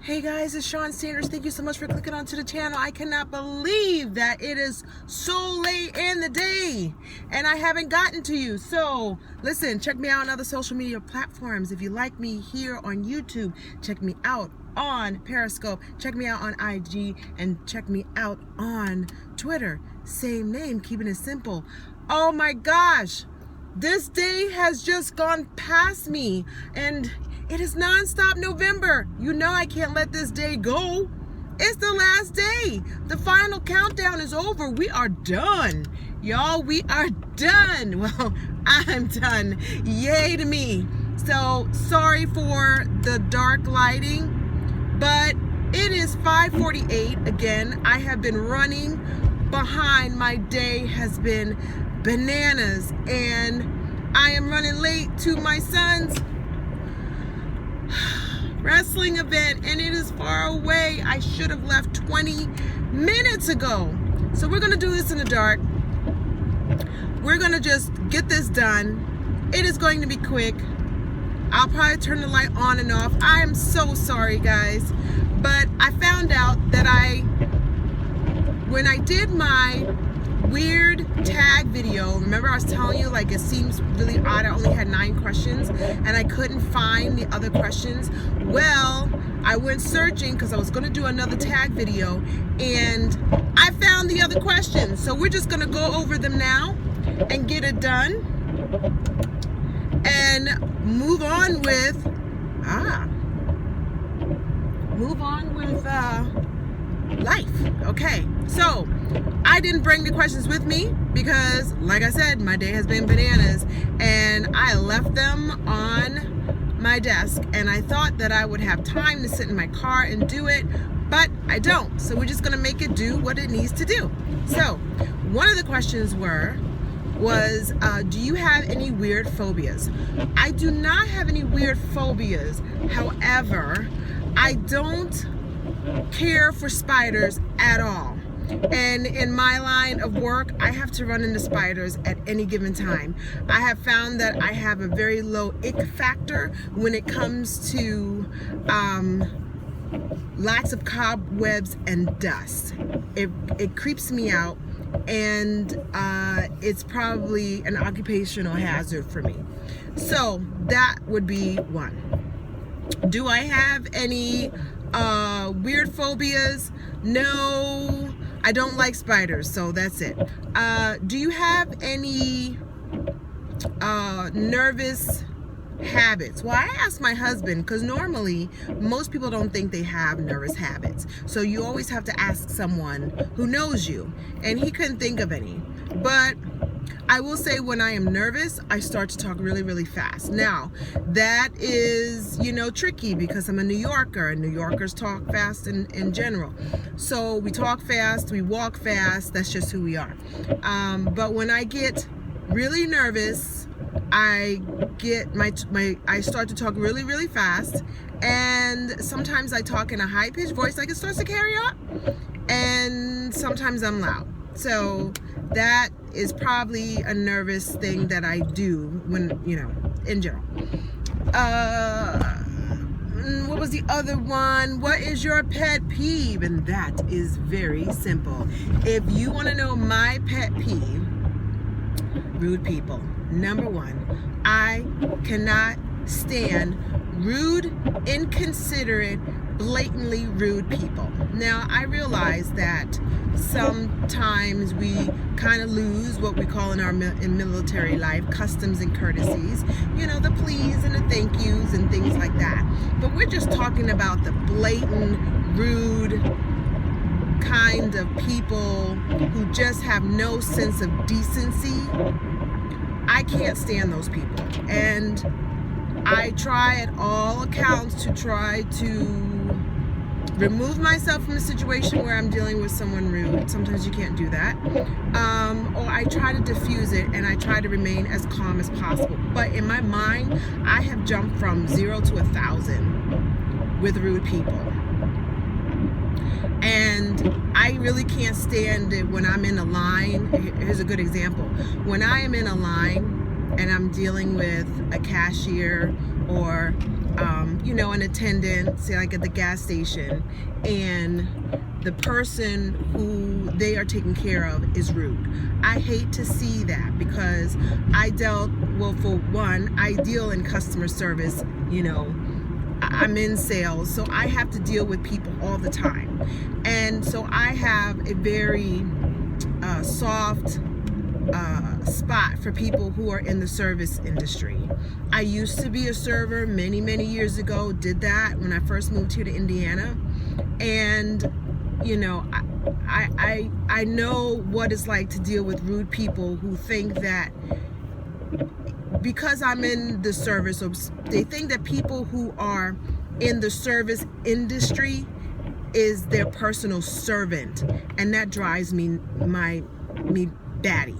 Hey guys, it's Shawn Sandridge. Thank you so much for clicking onto the channel. I cannot believe that it is so late in the day and I haven't gotten to you. So listen, check me out on other social media platforms. If you like me here on YouTube, check me out on Periscope, check me out on IG, and check me out on Twitter. Same name, keeping it simple. Oh my gosh, this day has just gone past me and it is Nonstop November. You know I can't let this day go. It's the last day. The final countdown is over. We are done. Y'all, we are done. Well, I'm done. Yay to me. So, sorry for the dark lighting, but it is 5:48 again. I have been running behind. My day has been bananas, and I am running late to my son's wrestling event, and it is far away. I should have left 20 minutes ago. So we're gonna do this in the dark. We're gonna just get this done. It is going to be quick. I'll probably turn the light on and off. I am so sorry, guys, but I found out that when I did my weird tag video, remember I was telling you, like, it seems really odd. I only had 9 questions and I couldn't find the other questions. Well, I went searching because I was going to do another tag video and I found the other questions. So we're just going to go over them now and get it done and move on with life. Okay, so I didn't bring the questions with me because, like I said, my day has been bananas and I left them on my desk, and I thought that I would have time to sit in my car and do it, but I don't. So we're just gonna make it do what it needs to do. So one of the questions was do you have any weird phobias? I do not have any weird phobias. However, I don't care for spiders at all. And in my line of work, I have to run into spiders at any given time. I have found that I have a very low ick factor when it comes to lots of cobwebs and dust. It creeps me out, and it's probably an occupational hazard for me. So that would be one. Do I have any weird phobias? No, I don't like spiders, so that's it. Do you have any nervous habits? Well, I asked my husband, because normally most people don't think they have nervous habits. So you always have to ask someone who knows you, and he couldn't think of any. But I will say, when I am nervous, I start to talk really, really fast. Now, that is, tricky because I'm a New Yorker, and New Yorkers talk fast in general. So we talk fast, we walk fast, that's just who we are. But when I get really nervous, I start to talk really, really fast, and sometimes I talk in a high-pitched voice like it starts to carry up, and sometimes I'm loud. So that is probably a nervous thing that I do when, in general. What was the other one? What is your pet peeve? And that is very simple. If you want to know my pet peeve, rude people. Number 1, I cannot stand rude, inconsiderate, blatantly rude people. Now, I realize that sometimes we kind of lose what we call in military life customs and courtesies, the please and the thank yous and things like that. But we're just talking about the blatant, rude kind of people who just have no sense of decency. I can't stand those people, and I try at all accounts to try to remove myself from a situation where I'm dealing with someone rude. Sometimes you can't do that. Or I try to diffuse it, and I try to remain as calm as possible. But in my mind, I have jumped from 0 to 1,000 with rude people. And I really can't stand it when I'm in a line. Here's a good example. When I am in a line and I'm dealing with a cashier or an attendant, say like at the gas station, and the person who they are taking care of is rude. I hate to see that, because for one, I deal in customer service, I'm in sales, so I have to deal with people all the time. And so I have a very soft spot for people who are in the service industry. I used to be a server many years ago, did that when I first moved here to Indiana. And I know what it's like to deal with rude people who think that because I'm in the service, they think that people who are in the service industry is their personal servant, and that drives me batty.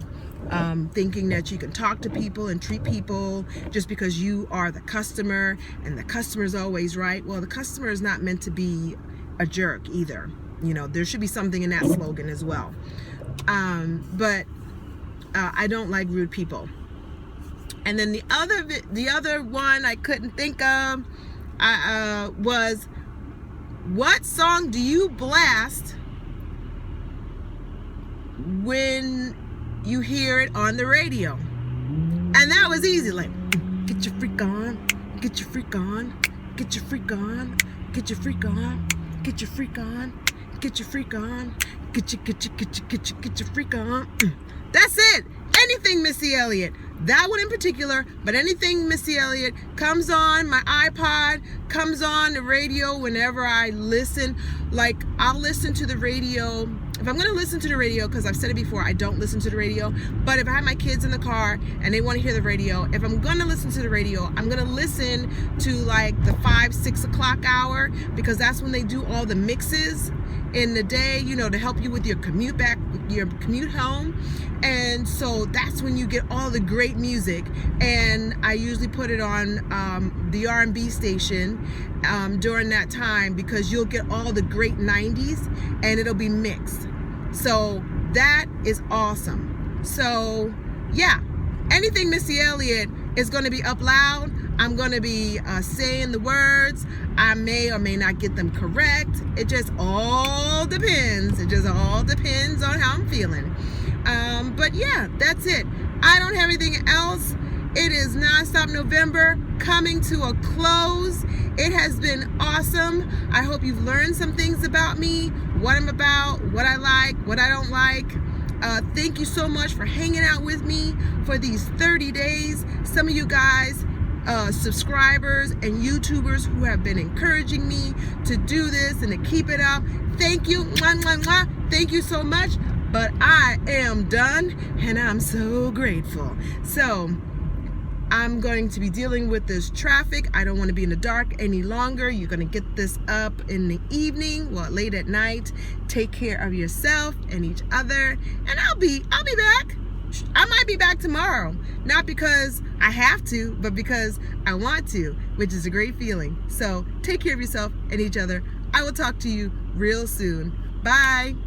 Thinking that you can talk to people and treat people just because you are the customer, and the customer's always right. Well, the customer is not meant to be a jerk either. There should be something in that slogan as well. But I don't like rude people. And then the other one I couldn't think of was, what song do you blast when you hear it on the radio? And that was easy, like, get your freak on, get your freak on, get your freak on, get your freak on, get your freak on, get your freak on, get your freak on. That's it. Anything Missy Elliott. That one in particular, but anything Missy Elliott comes on my iPod, comes on the radio whenever I listen. Like, I'll listen to the radio. If I'm going to listen to the radio, because I've said it before, I don't listen to the radio, but if I have my kids in the car and they want to hear the radio, if I'm going to listen to the radio, I'm going to listen to like the 5-6 o'clock hour, because that's when they do all the mixes in the day, to help you with your commute home. And so that's when you get all the great music. And I usually put it on the R&B station during that time, because you'll get all the great 90s and it'll be mixed. So that is awesome. So yeah, anything Missy Elliott is going to be up loud. I'm going to be saying the words. I may or may not get them correct. It just all depends. It just all depends on how I'm feeling. But yeah, that's it. I don't have anything else. It is Nonstop November coming to a close. It has been awesome. I hope you've learned some things about me, what I'm about, what I like, what I don't like. Thank you so much for hanging out with me for these 30 days. Some of you guys, subscribers and YouTubers who have been encouraging me to do this and to keep it up. Thank you. Mwah, mwah, mwah. Thank you so much. But I am done, and I'm so grateful. So I'm going to be dealing with this traffic. I don't want to be in the dark any longer. You're going to get this up in the evening, late at night. Take care of yourself and each other, and I'll be back. I might be back tomorrow, not because I have to, but because I want to, which is a great feeling. So take care of yourself and each other. I will talk to you real soon. Bye.